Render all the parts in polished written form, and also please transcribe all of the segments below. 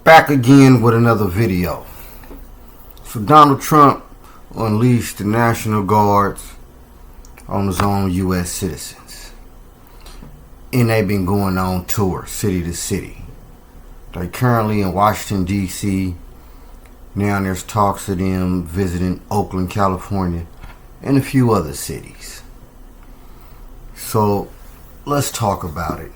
Back again with another video. So Donald Trump unleashed the National Guards on his own U.S. citizens. And they've been going on tour city to city. They're currently in Washington, D.C. Now there's talks of them visiting Oakland, California, and a few other cities. So let's talk about it.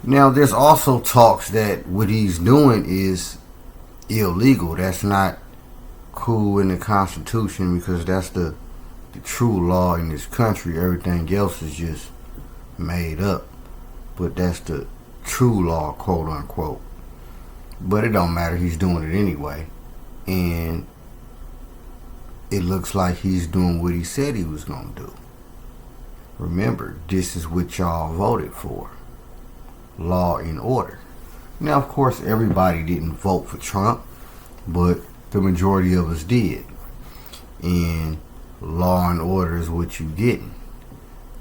Now, there's also talks that what he's doing is illegal. That's not cool in the Constitution because that's the true law in this country. Everything else is just made up. But that's the true law, quote unquote. But it don't matter. He's doing it anyway. And it looks like he's doing what he said he was going to do. Remember, this is what y'all voted for. Law and order. Now, of course, everybody didn't vote for Trump, but the majority of us did. And law and order is what you getting.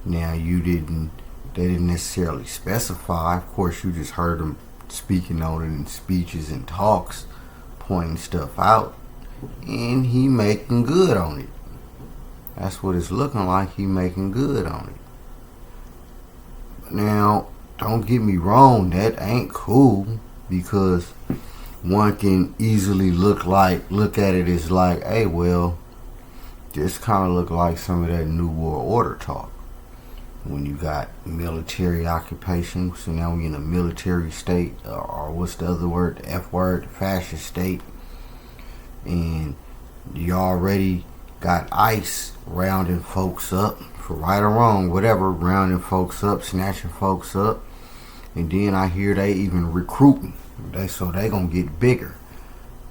Now, they didn't necessarily specify. Of course, you just heard them speaking on it in speeches and talks, pointing stuff out, and he making good on it. That's what it's looking like. He making good on it. Now, don't get me wrong, that ain't cool, because one can easily look at it as like, hey, well, this kind of look like some of that New World Order talk. When you got military occupation, so now we in a military state, or what's the other word, the F word, the fascist state, and you already got ICE rounding folks up, for right or wrong, whatever, rounding folks up, snatching folks up. And then I hear they even recruiting. So they gonna get bigger.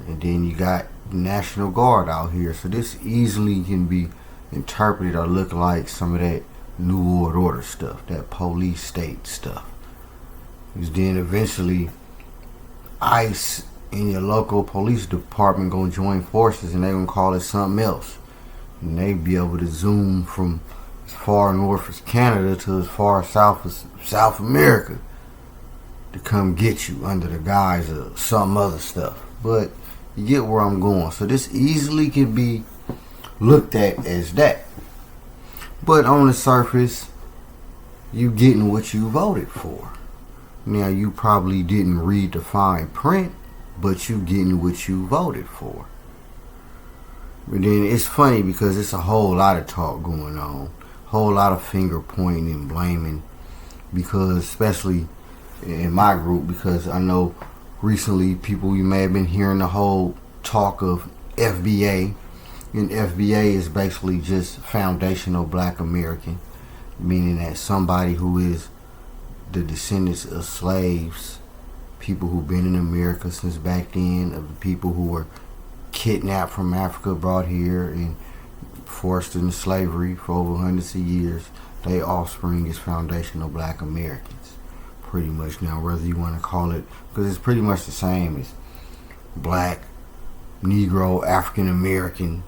And then you got National Guard out here. So this easily can be interpreted or look like some of that New World Order stuff, that police state stuff. Because then eventually ICE and your local police department gonna join forces, and they gonna call it something else. And they be able to zoom from as far north as Canada to as far south as South America to come get you under the guise of some other stuff. But you get where I'm going. So this easily can be looked at as that. But on the surface, you getting what you voted for. Now, you probably didn't read the fine print, but you getting what you voted for. But then it's funny because it's a whole lot of talk going on. Whole lot of finger pointing and blaming. Because especially in my group, because I know recently people, you may have been hearing the whole talk of FBA, and FBA is basically just foundational Black American, meaning that somebody who is the descendants of slaves, people who've been in America since back then, of the people who were kidnapped from Africa, brought here and forced into slavery for over hundreds of years. Their offspring is foundational Black Americans. Pretty much now, whether you want to call it, because it's pretty much the same as Black, Negro, African American.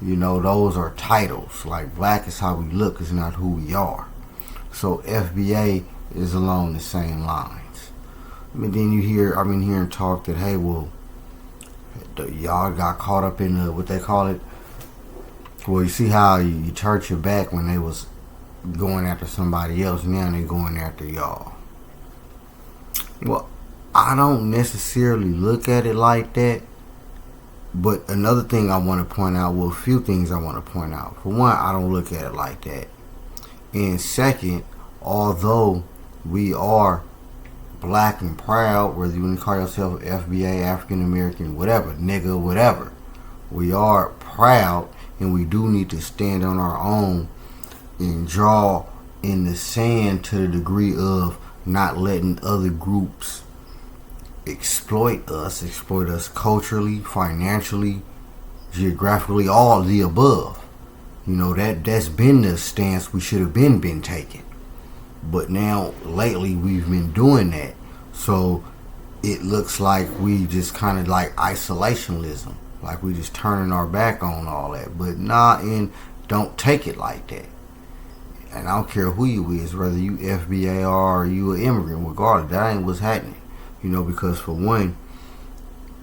You know, those are titles. Like, Black is how we look, it's not who we are. So FBA is along the same lines. But then I've been hearing talk that, hey, well, y'all got caught up in what they call it. Well, you see how you turn your back when they was going after somebody else, now they going after y'all. Well, I don't necessarily look at it like that. But another thing I want to point out, well, a few things I want to point out. For one, I don't look at it like that. And second, although we are Black and proud, whether you want to call yourself FBA, African American, whatever, nigga, whatever, we are proud, and we do need to stand on our own and draw in the sand to the degree of not letting other groups exploit us culturally, financially, geographically, all of the above. You know, that's been the stance we should have been taking. But now, lately, we've been doing that. So, it looks like we just kind of like isolationism. Like we just turning our back on all that. But nah, and don't take it like that. And I don't care who you is, whether you FBA or you an immigrant, regardless, that ain't what's happening. You know, because for one,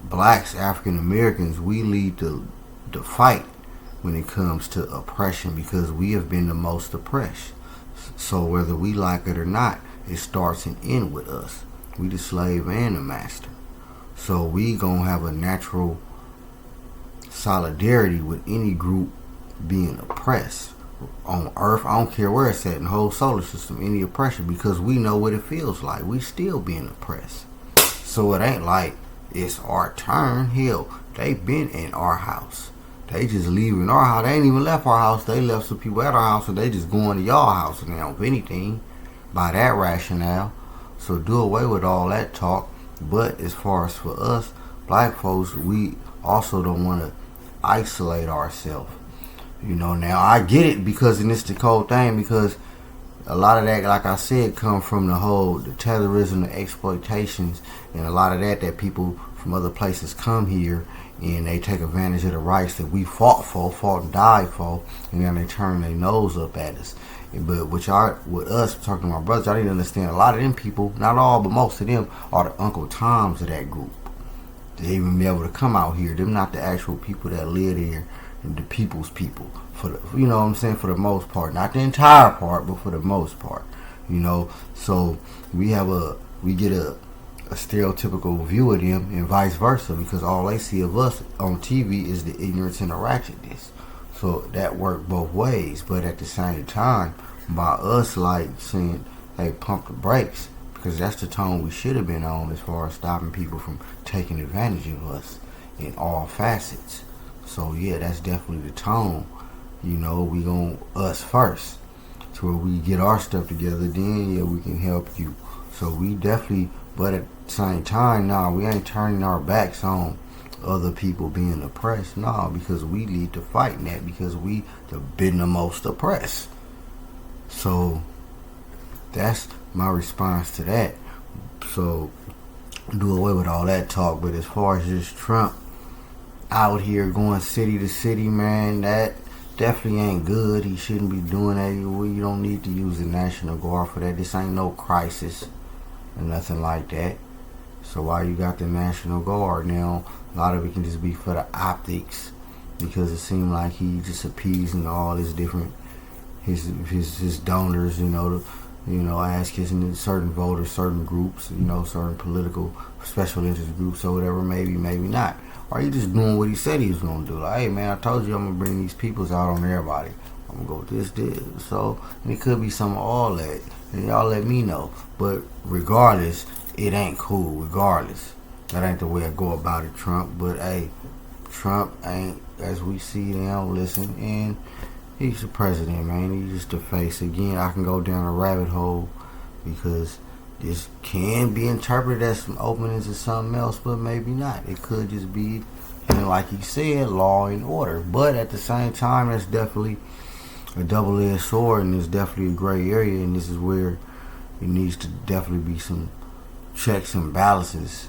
blacks, African Americans, we lead the fight when it comes to oppression because we have been the most oppressed. So whether we like it or not, it starts and ends with us. We the slave and the master. So we gonna have a natural solidarity with any group being oppressed on earth. I don't care where it's at in the whole solar system, any oppression, because we know what it feels like. We still being oppressed. So it ain't like it's our turn. Hell, they been in our house. They just leaving our house. They ain't even left our house. They left some people at our house, so they just going to y'all house now, if anything, by that rationale. So do away with all that talk. But as far as for us, black folks, we also don't want to isolate ourselves. You know, now I get it because, and it's the cold thing, because a lot of that, like I said, come from the terrorism, the exploitations, and a lot of that people from other places come here and they take advantage of the rights that we fought and died for, and then they turn their nose up at us. But with us, talking to my brothers, I didn't understand a lot of them people, not all, but most of them are the Uncle Toms of that group. They even be able to come out here. Them not the actual people that live there, and the people's people. For the, you know what I'm saying, for the most part. Not the entire part, but for the most part. You know, so we get a stereotypical view of them and vice versa, because all they see of us on TV is the ignorance and the ratchetness. So that worked both ways, but at the same time, by us like saying, hey, pump the brakes, because that's the tone we should have been on as far as stopping people from taking advantage of us in all facets. So yeah, that's definitely the tone. You know, we gon' us first, to where we get our stuff together, then yeah, we can help you. So we definitely, but at the same time, nah, we ain't turning our backs on other people being oppressed. Nah, because we lead the fight in that, because we have been the most oppressed. So that's my response to that. So do away with all that talk. But as far as just Trump out here going city to city, man, that definitely ain't good. He shouldn't be doing that. You don't need to use the National Guard for that. This ain't no crisis or nothing like that. So why you got the National Guard now? A lot of it can just be for the optics, because it seemed like he just appeasing all his different his donors, asking certain voters, certain groups, certain political special interest groups or whatever, maybe not. Or he just doing what he said he was gonna do. Like, hey man, I told you I'm gonna bring these peoples out on everybody. I'm gonna go with this. So, and it could be some of all that. And y'all let me know. But regardless, it ain't cool. Regardless, that ain't the way I go about it, Trump. But hey, Trump ain't, as we see, they don't listen. And he's the president, man. He's just the face. Again, I can go down a rabbit hole, because this can be interpreted as some openings or something else, but maybe not. It could just be, and like he said, law and order. But at the same time, that's definitely a double-edged sword, and there's definitely a gray area, and this is where it needs to definitely be some checks and balances,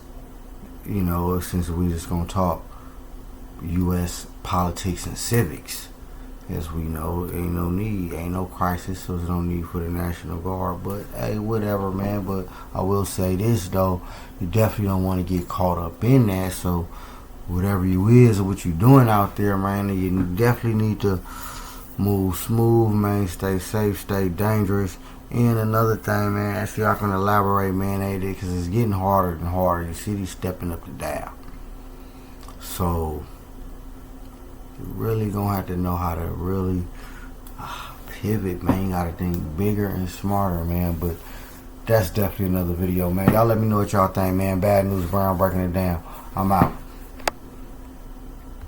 since we just gonna talk U.S. politics and civics. As we know, ain't no need, ain't no crisis, so there's no need for the National Guard. But hey, whatever, man. But I will say this though, you definitely don't want to get caught up in that. So whatever you is or what you doing out there, man, you definitely need to move smooth, man. Stay safe, stay dangerous. And another thing, man, actually I can elaborate, man, because it's getting harder and harder. The city's stepping up the dial. So you really gonna have to know how to really pivot, man. You gotta think bigger and smarter, man. But that's definitely another video, man. Y'all let me know what y'all think, man. Bad News Brown breaking it down. I'm out.